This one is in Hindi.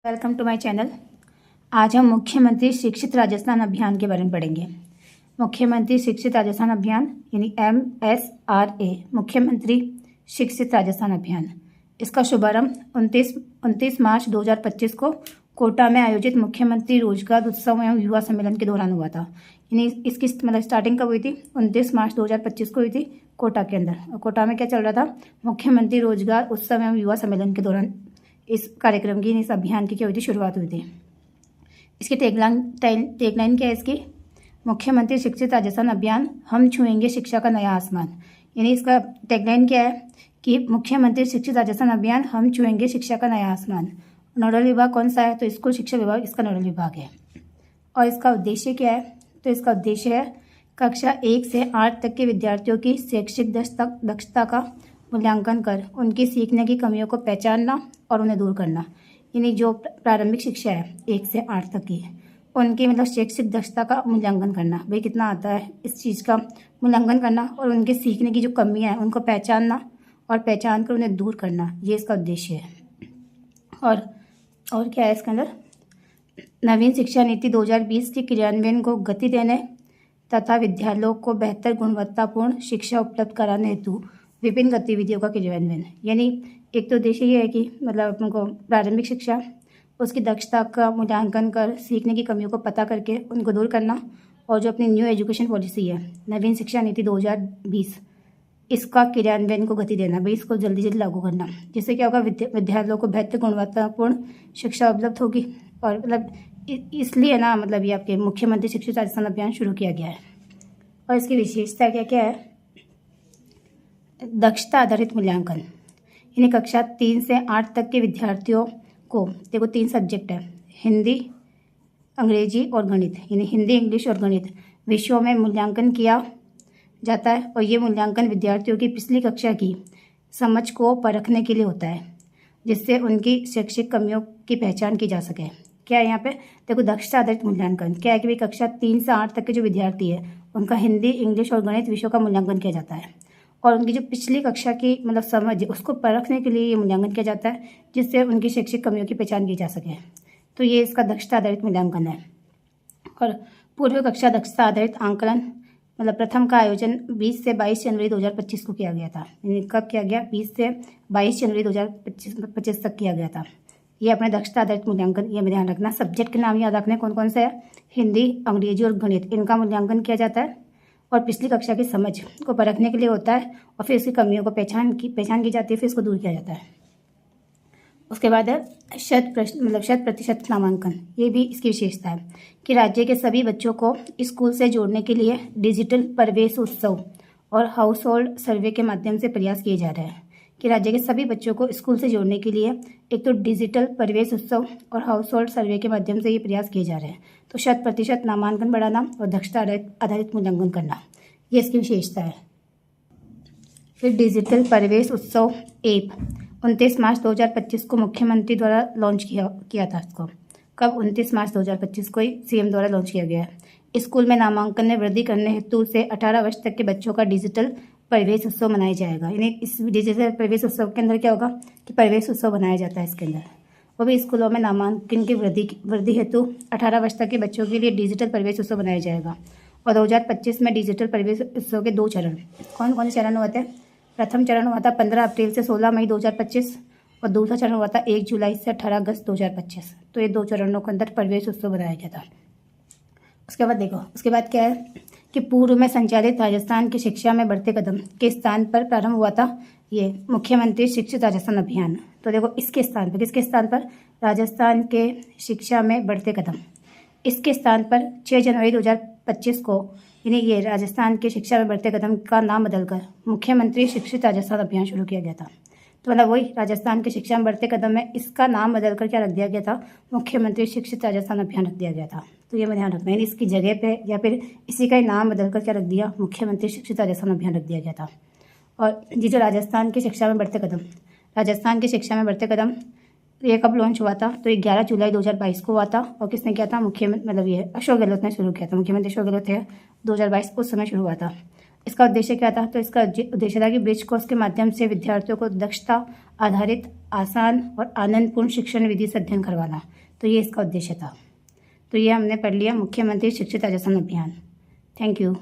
Welcome to my channel. आज हम मुख्यमंत्री शिक्षित राजस्थान अभियान के बारे में पढ़ेंगे। मुख्यमंत्री शिक्षित राजस्थान अभियान यानी MSRA, मुख्यमंत्री शिक्षित राजस्थान अभियान। इसका शुभारंभ 29 मार्च 2025 को कोटा में आयोजित मुख्यमंत्री रोजगार उत्सव एवं युवा सम्मेलन के दौरान हुआ था। यानी इसकी स्टार्टिंग कब हुई थी? 29 मार्च 2025 को हुई थी कोटा के अंदर। और कोटा में क्या चल रहा था? मुख्यमंत्री रोजगार उत्सव एवं युवा सम्मेलन के दौरान इस कार्यक्रम की, इस अभियान की क्या हुई थी? शुरुआत हुई थी। इसकी टैगलाइन क्या है इसकी? मुख्यमंत्री शिक्षित राजस्थान अभियान, हम छुएंगे शिक्षा का नया आसमान। यानी इसका टैगलाइन क्या है कि मुख्यमंत्री शिक्षित राजस्थान अभियान, हम छुएंगे शिक्षा का नया आसमान। नोडल विभाग कौन सा है? तो स्कूल शिक्षा विभाग इसका नोडल विभाग है। और इसका उद्देश्य क्या है? तो इसका उद्देश्य है कक्षा 1 से 8 तक के विद्यार्थियों की शैक्षिक दक्षता का मूल्यांकन कर उनकी सीखने की कमियों को पहचानना और उन्हें दूर करना। यानी जो प्रारंभिक शिक्षा है 1 से 8 तक की, उनकी शैक्षिक दक्षता का मूल्यांकन करना, भाई कितना आता है, इस चीज़ का मूल्यांकन करना और उनके सीखने की जो कमियां हैं उनको पहचानना और पहचान कर उन्हें दूर करना, ये इसका उद्देश्य है। और क्या है इसके अंदर? नवीन शिक्षा नीति 2020 के क्रियान्वयन को गति देने तथा विद्यालयों को बेहतर गुणवत्तापूर्ण शिक्षा उपलब्ध कराने हेतु विभिन्न गतिविधियों का क्रियान्वयन। यानी एक तो उद्देश्य ये है कि उनको प्रारंभिक शिक्षा, उसकी दक्षता का मूल्यांकन कर सीखने की कमियों को पता करके उनको दूर करना, और जो अपनी न्यू एजुकेशन पॉलिसी है नवीन शिक्षा नीति 2020, इसका क्रियान्वयन को गति देना, भाई इसको जल्दी जल्दी लागू करना, जिससे क्या होगा? विद्यालयों को बेहतर गुणवत्तापूर्ण शिक्षा उपलब्ध होगी। और इसलिए ना ये आपके मुख्यमंत्री शिक्षित राजस्थान अभियान शुरू किया गया है। और इसकी विशेषता क्या क्या है? दक्षता आधारित मूल्यांकन। यानी कक्षा 3 से 8 तक के विद्यार्थियों को, देखो 3 सब्जेक्ट है, हिंदी, अंग्रेजी और गणित। यानी हिंदी, इंग्लिश और गणित विषयों में मूल्यांकन किया जाता है। और ये मूल्यांकन विद्यार्थियों की पिछली कक्षा की समझ को परखने के लिए होता है, जिससे उनकी शैक्षिक कमियों की पहचान की जा सके। क्या है यहाँ पे? देखो दक्षता आधारित मूल्यांकन क्या है कि भाई कक्षा 3 से 8 तक के जो विद्यार्थी है उनका हिंदी, इंग्लिश और गणित विषयों का मूल्यांकन किया जाता है, और उनकी जो पिछली कक्षा की समझ है उसको परखने के लिए ये मूल्यांकन किया जाता है, जिससे उनकी शैक्षिक कमियों की पहचान की जा सके। तो ये इसका दक्षता आधारित मूल्यांकन है। और पूर्व कक्षा दक्षता आधारित आंकलन प्रथम का आयोजन 20 से 22 जनवरी 2025 को किया गया था। यानी कब किया गया? 20 से 22 जनवरी 2025 तक किया गया था। ये अपने दक्षता आधारित मूल्यांकन, ये में ध्यान रखना। सब्जेक्ट के नाम याद रखने कौन कौन से है? हिंदी, अंग्रेजी और गणित, इनका मूल्यांकन किया जाता है और पिछली कक्षा की समझ को परखने के लिए होता है, और फिर इसकी कमियों को पहचान की जाती है, फिर इसको दूर किया जाता है। उसके बाद है शत प्रतिशत नामांकन। ये भी इसकी विशेषता है कि राज्य के सभी बच्चों को स्कूल से जोड़ने के लिए डिजिटल प्रवेश उत्सव और हाउस होल्ड सर्वे के माध्यम से प्रयास किए जा रहे हैं। कि राज्य के सभी बच्चों को स्कूल से जोड़ने के लिए एक तो डिजिटल प्रवेश उत्सव और हाउस होल्ड सर्वे के माध्यम से ये प्रयास किए जा रहे हैं। तो 100% नामांकन बढ़ाना और दक्षता आधारित मूल्यांकन करना, ये इसकी विशेषता है। फिर डिजिटल प्रवेश उत्सव ऐप 29 मार्च 2025 को मुख्यमंत्री द्वारा लॉन्च किया था। इसको कब? 29 मार्च 2025 को ही CM द्वारा लॉन्च किया गया है। स्कूल में नामांकन में वृद्धि करने हेतु से 18 वर्ष तक के बच्चों का डिजिटल प्रवेश उत्सव मनाया जाएगा। यानी इस डिजिटल प्रवेश उत्सव के अंदर क्या होगा कि प्रवेश उत्सव बनाया जाता है इसके अंदर, वो भी स्कूलों में नामांकन की वृद्धि हेतु 18 वर्ष तक के बच्चों के लिए डिजिटल प्रवेश उत्सव बनाया जाएगा। और 2025 में डिजिटल प्रवेश उत्सव के 2 चरण, कौन कौन से चरण हुए थे? प्रथम चरण हुआ था 15 अप्रैल से 16 मई 2025 और दूसरा चरण हुआ था 1 जुलाई से 18 अगस्त 2025। तो ये 2 चरणों के अंदर प्रवेश उत्सव बनाया गया था। उसके बाद देखो, उसके बाद क्या है कि पूर्व में संचालित राजस्थान की शिक्षा में बढ़ते कदम के स्थान पर प्रारंभ हुआ था ये मुख्यमंत्री शिक्षित राजस्थान अभियान। तो देखो इसके स्थान पर, किसके स्थान पर? राजस्थान के शिक्षा में बढ़ते कदम, इसके स्थान पर 6 जनवरी 2025 को यानी ये राजस्थान के शिक्षा में बढ़ते कदम का नाम बदलकर मुख्यमंत्री शिक्षित राजस्थान अभियान शुरू किया गया था। तो वही राजस्थान की शिक्षा में बढ़ते कदम है, इसका नाम बदलकर क्या रख दिया गया था? मुख्यमंत्री शिक्षित राजस्थान अभियान रख दिया गया था। तो ये मैं ध्यान रखना है, इसकी जगह पे या फिर इसी का ही नाम बदलकर क्या रख दिया? मुख्यमंत्री शिक्षित राजस्थान अभियान रख दिया गया था। और ये जो राजस्थान की शिक्षा में बढ़ते कदम, राजस्थान की शिक्षा में बढ़ते कदम, ये कब लॉन्च हुआ था? तो 11 जुलाई 2022 को हुआ था। और किसने किया था? मुख्यमंत्री ये अशोक गहलोत ने शुरू किया था। मुख्यमंत्री अशोक गहलोत थे, 2022 उस समय शुरू हुआ था। इसका उद्देश्य क्या था? तो इसका उद्देश्य था कि ब्रिज कोर्स के माध्यम से विद्यार्थियों को दक्षता आधारित आसान और आनंदपूर्ण शिक्षण विधि से अध्ययन करवाना। तो ये इसका उद्देश्य था। तो ये हमने पढ़ लिया मुख्यमंत्री शिक्षित राजस्थान अभियान। Thank you.